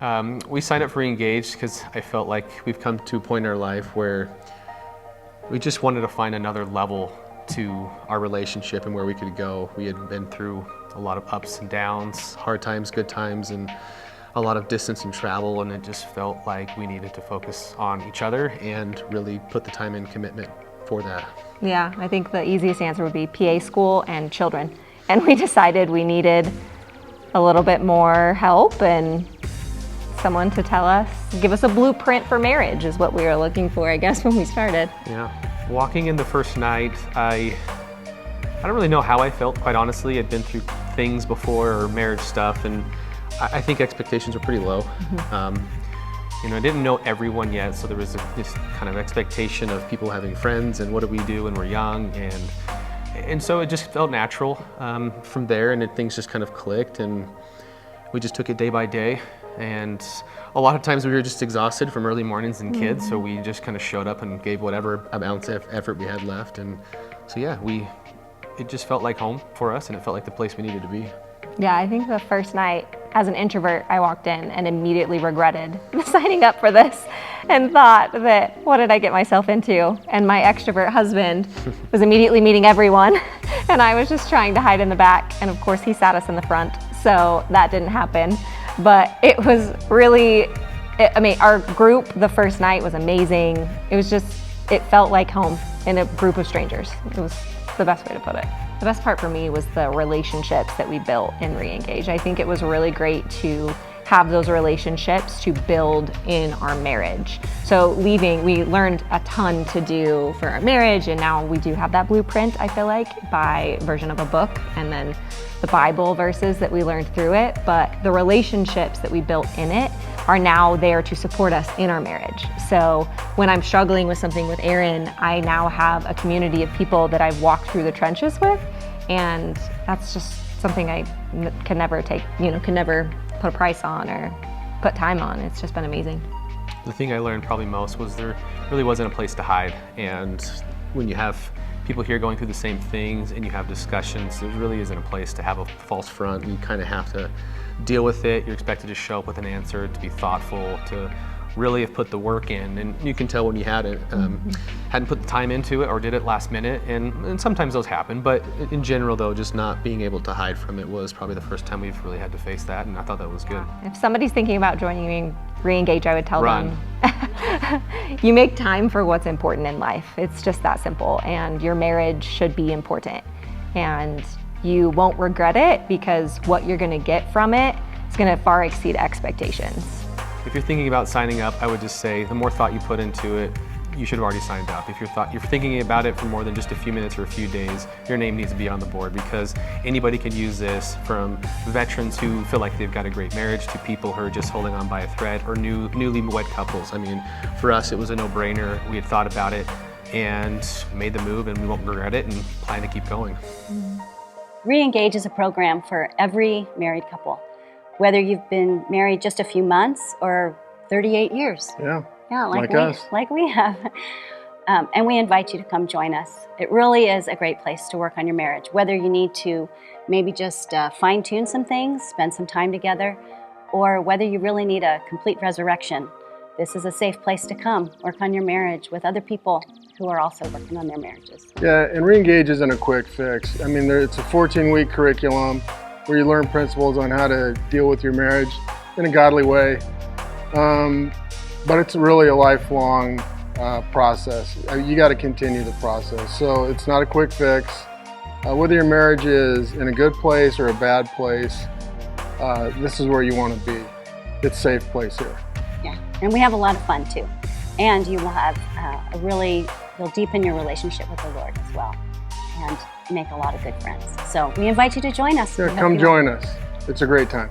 We signed up for Reengaged because I felt like we've come to a point in our life where we just wanted to find another level to our relationship and where we could go. We had been through a lot of ups and downs, hard times, good times, and a lot of distance and travel, and it just felt like we needed to focus on each other and really put the time and commitment for that. Yeah, I think the easiest answer would be PA school and children. And we decided we needed a little bit more help and someone to tell us, give us a blueprint for marriage is what we were looking for, I guess, when we started. Yeah. Walking in the first night, I don't really know how I felt, quite honestly. I'd been through things before, or marriage stuff, and I think expectations were pretty low. I didn't know everyone yet, so there was this kind of expectation of people having friends and what do we do when we're young, and so it just felt natural from there, and things just kind of clicked, and we just took it day by day. And a lot of times we were just exhausted from early mornings and kids, so we just kind of showed up and gave whatever ounce of effort we had left. And so yeah, it just felt like home for us, and it felt like the place we needed to be. Yeah, I think the first night, as an introvert, I walked in and immediately regretted signing up for this and thought that, what did I get myself into? And my extrovert husband was immediately meeting everyone, and I was just trying to hide in the back. And of course, he sat us in the front, so that didn't happen. But it was really, our group the first night was amazing. It felt like home in a group of strangers. It was the best way to put it. The best part for me was the relationships that we built in Reengage. I think it was really great to have those relationships to build in our marriage. So leaving, we learned a ton to do for our marriage, and now we do have that blueprint, I feel like, by version of a book, and then the Bible verses that we learned through it. But the relationships that we built in it are now there to support us in our marriage. So when I'm struggling with something with Aaron, I now have a community of people that I've walked through the trenches with, and that's just something I can never put a price on or put time on. It's just been amazing. The thing I learned probably most was there really wasn't a place to hide, and when you have people here going through the same things and you have discussions, there really isn't a place to have a false front. You kind of have to deal with it. You're expected to show up with an answer, to be thoughtful, to really have put the work in, and you can tell when you hadn't put the time into it or did it last minute, and sometimes those happen, but in general though, just not being able to hide from it was probably the first time we've really had to face that, and I thought that was good. If somebody's thinking about joining Reengage, I would tell Run. them, you make time for what's important in life. It's just that simple, and your marriage should be important, and you won't regret it because what you're gonna get from it is gonna far exceed expectations. If you're thinking about signing up, I would just say the more thought you put into it, you should have already signed up. If you're thinking about it for more than just a few minutes or a few days, your name needs to be on the board, because anybody could use this, from veterans who feel like they've got a great marriage to people who are just holding on by a thread, or newlywed couples. I mean, for us, it was a no-brainer. We had thought about it and made the move, and we won't regret it, and plan to keep going. Reengage is a program for every married couple, whether you've been married just a few months or 38 years. Yeah, like we have. And we invite you to come join us. It really is a great place to work on your marriage, whether you need to maybe just fine-tune some things, spend some time together, or whether you really need a complete resurrection. This is a safe place to come work on your marriage with other people who are also working on their marriages. Yeah, and Reengage isn't a quick fix. I mean, it's a 14-week curriculum where you learn principles on how to deal with your marriage in a godly way. But it's really a lifelong process. You got to continue the process. So it's not a quick fix. Whether your marriage is in a good place or a bad place, this is where you want to be. It's a safe place here. Yeah, and we have a lot of fun too. And you will have you'll deepen your relationship with the Lord as well, and make a lot of good friends. So we invite you to join us. Yeah, come join us. It's a great time.